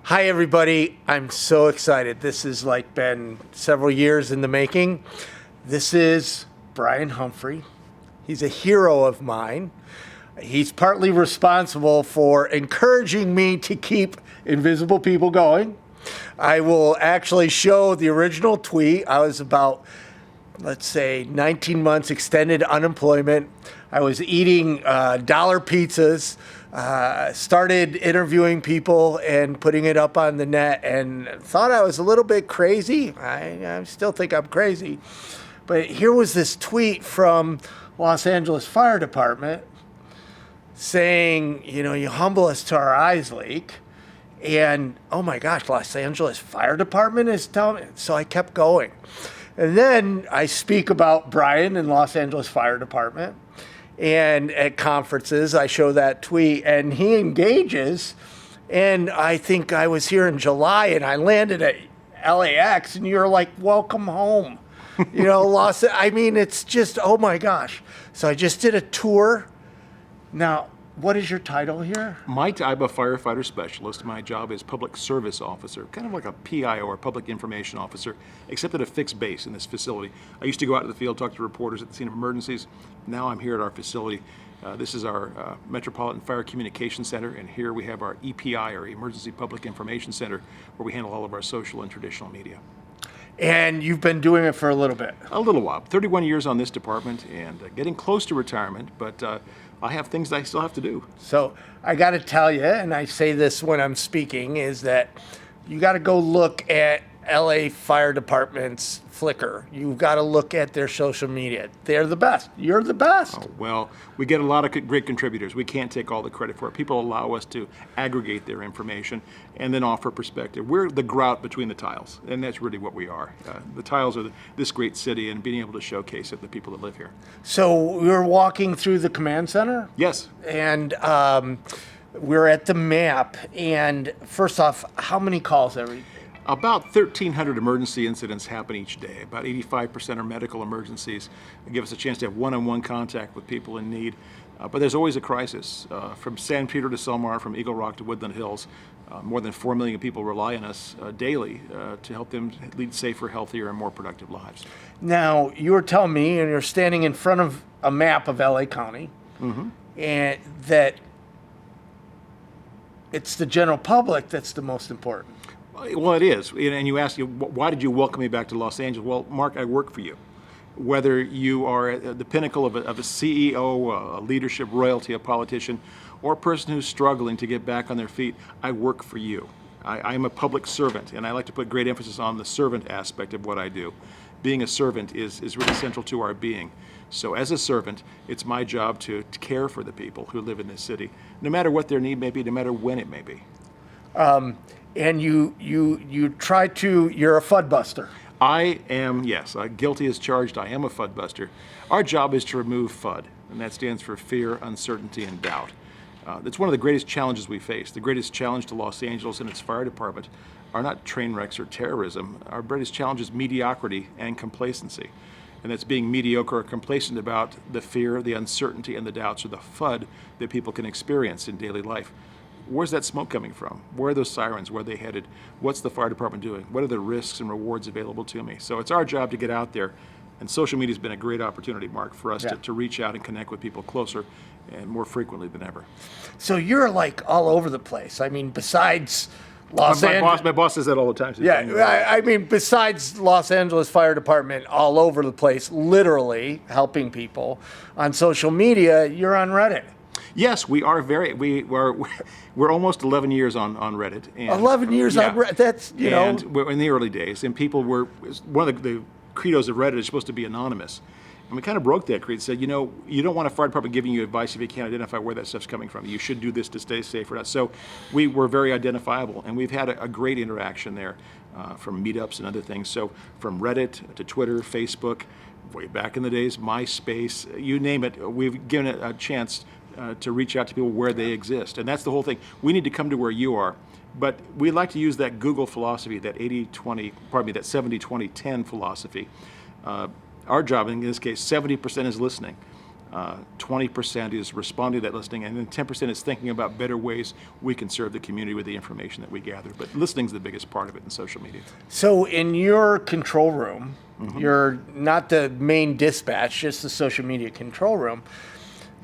Hi, everybody. I'm so excited. This has been several years in the making. This is Brian Humphrey. He's a hero of mine. He's partly responsible for encouraging me to keep Invisible People going. I will actually show the original tweet. I was about, let's say, 19 months extended unemployment. I was eating dollar pizzas, started interviewing people and putting it up on the net, and thought I was a little bit crazy. I still think I'm crazy. But here was this tweet from Los Angeles Fire Department saying, you humble us till our eyes leak. And, oh my gosh, Los Angeles Fire Department is telling me. So I kept going. And then I speak about Brian and Los Angeles Fire Department. And at conferences, I show that tweet, and he engages. And I think I was here in July, and I landed at LAX, and you're like, welcome home. It's just, oh my gosh. So I just did a tour. Now, what is your title here? I'm a firefighter specialist. My job is public service officer, kind of like a PIO or public information officer, except at a fixed base in this facility. I used to go out to the field, talk to reporters at the scene of emergencies. Now I'm here at our facility. This is our Metropolitan Fire Communication Center, and here we have our EPI, or Emergency Public Information Center, where we handle all of our social and traditional media. And you've been doing it for a little bit? A little while. 31 years on this department, and getting close to retirement, but I have things I still have to do. So I got to tell you, and I say this when I'm speaking, is that you got to go look at LA Fire Department's Flickr. You've got to look at their social media. They're the best. You're the best. Oh, well, we get a lot of great contributors. We can't take all the credit for it. People allow us to aggregate their information and then offer perspective. We're the grout between the tiles, and that's really what we are. The tiles are this great city, and being able to showcase it to the people that live here. So we're walking through the command center? Yes. And we're at the map. And first off, how many calls every day? About 1,300 emergency incidents happen each day. About 85% are medical emergencies. They give us a chance to have one-on-one contact with people in need. But there's always a crisis. From San Pedro to Selmar, from Eagle Rock to Woodland Hills, more than 4 million people rely on us daily to help them lead safer, healthier, and more productive lives. Now, you were telling me, and you're standing in front of a map of LA County, and that it's the general public that's the most important. Well, it is. And you ask, why did you welcome me back to Los Angeles? Well, Mark, I work for you. Whether you are at the pinnacle of a CEO, a leadership royalty, a politician, or a person who's struggling to get back on their feet, I work for you. I am a public servant, and I like to put great emphasis on the servant aspect of what I do. Being a servant is really central to our being. So as a servant, it's my job to care for the people who live in this city, no matter what their need may be, no matter when it may be. And you try to, you're a FUD buster. I am, yes, guilty as charged. I am a FUD buster. Our job is to remove FUD, and that stands for fear, uncertainty, and doubt. It's one of the greatest challenges we face. The greatest challenge to Los Angeles and its fire department are not train wrecks or terrorism. Our greatest challenge is mediocrity and complacency. And that's being mediocre or complacent about the fear, the uncertainty, and the doubts, or the FUD that people can experience in daily life. Where's that smoke coming from? Where are those sirens? Where are they headed? What's the fire department doing? What are the risks and rewards available to me? So it's our job to get out there. And social media has been a great opportunity, Mark, for us to reach out and connect with people closer and more frequently than ever. So you're all over the place. I mean, besides Los Angeles. My boss says that all the time. Yeah, besides Los Angeles Fire Department, all over the place, literally helping people on social media, you're on Reddit. Yes, we are we're almost 11 years on Reddit. And 11 years on Reddit, that's, And we're in the early days, and people were, one of the credos of Reddit is supposed to be anonymous. And we kind of broke that creed, said, you don't want a fire department giving you advice if you can't identify where that stuff's coming from. You should do this to stay safe or not. So we were very identifiable, and we've had a great interaction there from meetups and other things. So from Reddit to Twitter, Facebook, way back in the days, MySpace, you name it, we've given it a chance to reach out to people where they exist. And that's the whole thing. We need to come to where you are. But we like to use that Google philosophy, that 70-20-10 philosophy. Our job, in this case, 70% is listening. 20% is responding to that listening, and then 10% is thinking about better ways we can serve the community with the information that we gather. But listening is the biggest part of it in social media. So in your control room, you're not the main dispatch, just the social media control room.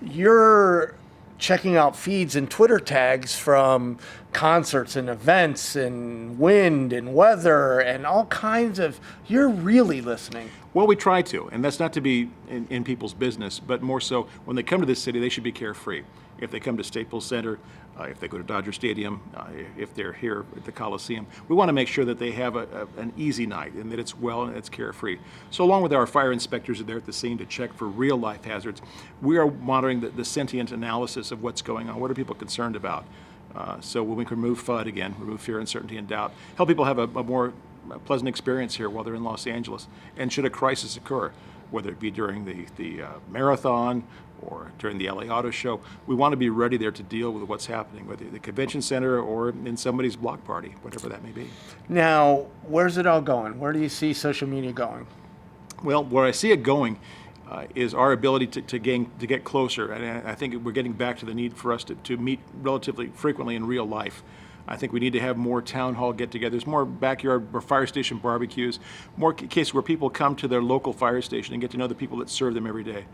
You're checking out feeds and Twitter tags from concerts and events and wind and weather and all kinds of, you're really listening. Well, we try to, and that's not to be in people's business, but more so when they come to this city, they should be carefree. If they come to Staples Center, if they go to Dodger Stadium, if they're here at the Coliseum, we want to make sure that they have an easy night and that it's well and it's carefree. So along with our fire inspectors who are there at the scene to check for real life hazards, we are monitoring the sentient analysis of what's going on. What are people concerned about? So when we can remove FUD again, remove fear, uncertainty, and doubt, help people have a more pleasant experience here while they're in Los Angeles. And should a crisis occur, whether it be during the marathon or during the LA Auto Show, we want to be ready there to deal with what's happening, whether at the convention center or in somebody's block party, whatever that may be. Now, where's it all going? Where do you see social media going? Well, where I see it going is our ability to get closer. And I think we're getting back to the need for us to meet relatively frequently in real life. I think we need to have more town hall get-togethers, more backyard or fire station barbecues, more cases where people come to their local fire station and get to know the people that serve them every day.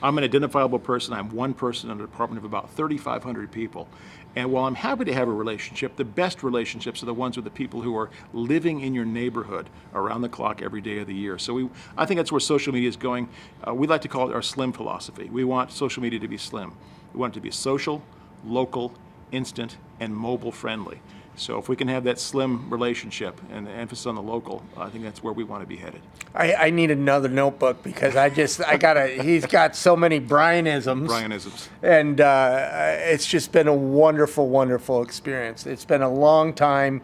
I'm an identifiable person. I'm one person in a department of about 3,500 people. And while I'm happy to have a relationship, the best relationships are the ones with the people who are living in your neighborhood around the clock every day of the year. So I think that's where social media is going. We like to call it our SLIM philosophy. We want social media to be slim. We want it to be social, local, instant, and mobile friendly. So if we can have that slim relationship and the emphasis on the local, I think that's where we want to be headed. I need another notebook because he's got so many Brian-isms. Brian-isms. And it's just been a wonderful, wonderful experience. It's been a long time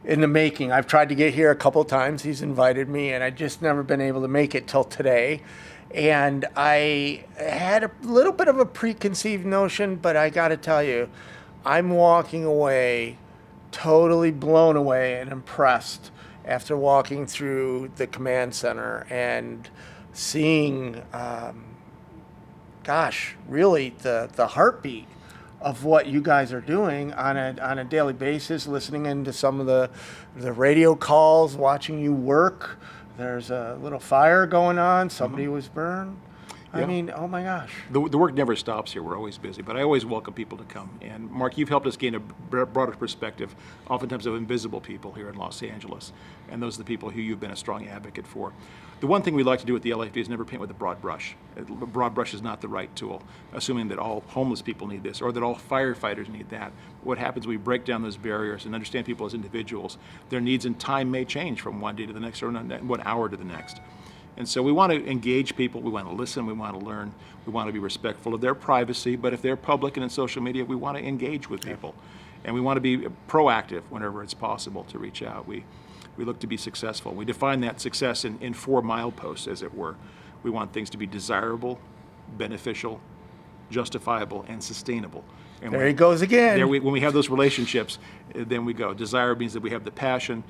in the making. I've tried to get here a couple of times. He's invited me, and I just never been able to make it till today. And I had a little bit of a preconceived notion, but I got to tell you, I'm walking away totally blown away and impressed after walking through the command center and seeing, really the heartbeat of what you guys are doing on a daily basis, listening into some of the radio calls, watching you work. There's a little fire going on. Somebody was burned. Yeah. I mean, oh my gosh. The work never stops here. We're always busy, but I always welcome people to come. And Mark, you've helped us gain a broader perspective, oftentimes of invisible people here in Los Angeles. And those are the people who you've been a strong advocate for. The one thing we like to do at the LAFD is never paint with a broad brush. A broad brush is not the right tool, assuming that all homeless people need this or that all firefighters need that. What happens when we break down those barriers and understand people as individuals, their needs and time may change from one day to the next or 1 hour to the next. And so we want to engage people, we want to listen, we want to learn, we want to be respectful of their privacy, but if they're public and in social media, we want to engage with people. And we want to be proactive whenever it's possible to reach out. We look to be successful. We define that success in 4 mileposts, as it were. We want things to be desirable, beneficial, justifiable, and sustainable. And there he goes again. When we have those relationships, then we go. Desire means that we have the passion.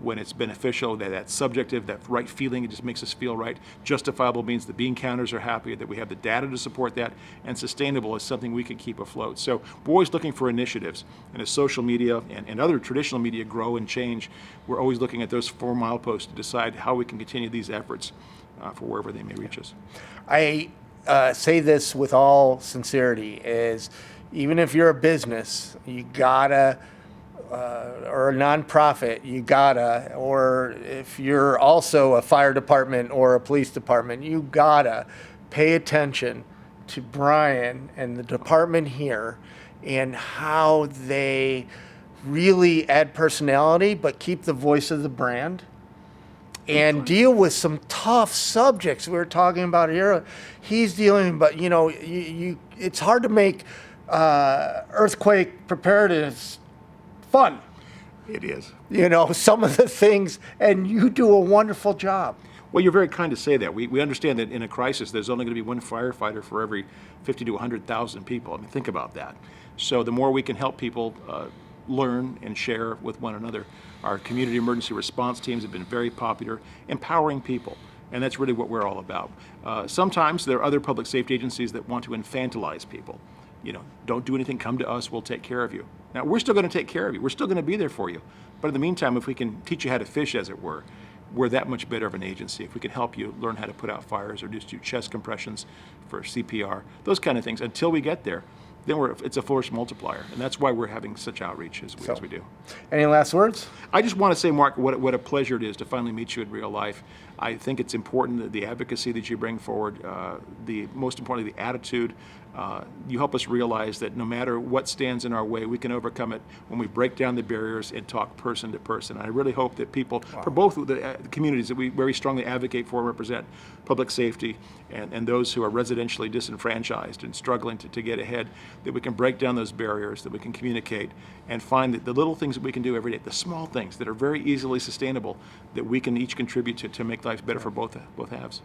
When it's beneficial, that's subjective, that right feeling, it just makes us feel right. Justifiable means the bean counters are happy, that we have the data to support that. And sustainable is something we can keep afloat. So we're always looking for initiatives. And as social media and other traditional media grow and change, we're always looking at those 4 mileposts to decide how we can continue these efforts for wherever they may reach us. I say this with all sincerity, is even if you're a business, you gotta, or a nonprofit, you gotta, or if you're also a fire department or a police department, you gotta pay attention to Brian and the department here and how they really add personality but keep the voice of the brand and deal with some tough subjects we were talking about here. He's dealing, but it's hard to make earthquake preparedness fun. It is. Some of the things, and you do a wonderful job. Well, you're very kind to say that. We understand that in a crisis, there's only going to be one firefighter for every 50 to 100,000 people. I mean, think about that. So the more we can help people learn and share with one another. Our community emergency response teams have been very popular, empowering people. And that's really what we're all about. Sometimes there are other public safety agencies that want to infantilize people. You know, don't do anything, come to us, we'll take care of you. Now, we're still going to take care of you. We're still going to be there for you. But in the meantime, if we can teach you how to fish, as it were, we're that much better of an agency. If we can help you learn how to put out fires or just do chest compressions for CPR, those kind of things, until we get there, then it's a force multiplier. And that's why we're having such outreach as we do. Any last words? I just want to say, Mark, what a pleasure it is to finally meet you in real life. I think it's important that the advocacy that you bring forward, most importantly, the attitude. You help us realize that no matter what stands in our way, we can overcome it when we break down the barriers and talk person to person. I really hope that people, for both the communities that we very strongly advocate for and represent, public safety and those who are residentially disenfranchised and struggling to get ahead, that we can break down those barriers, that we can communicate and find that the little things that we can do every day, the small things that are very easily sustainable, that we can each contribute to make life better for both halves.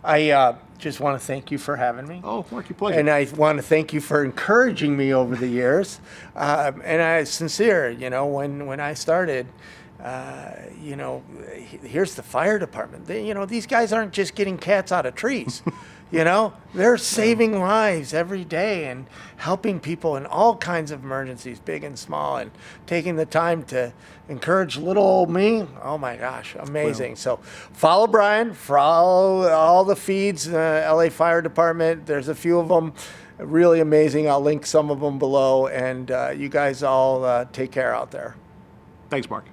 I just want to thank you for having me. Oh, Mark, your pleasure. And I want to thank you for encouraging me over the years. And I sincere, you know, when I started, you know, here's the fire department. You know, these guys aren't just getting cats out of trees. You know, they're saving lives every day and helping people in all kinds of emergencies, big and small, and taking the time to encourage little old me. Oh my gosh, amazing. So follow Brian, follow all the feeds, LA Fire Department. There's a few of them, really amazing. I'll link some of them below, and you guys all take care out there. Thanks, Mark.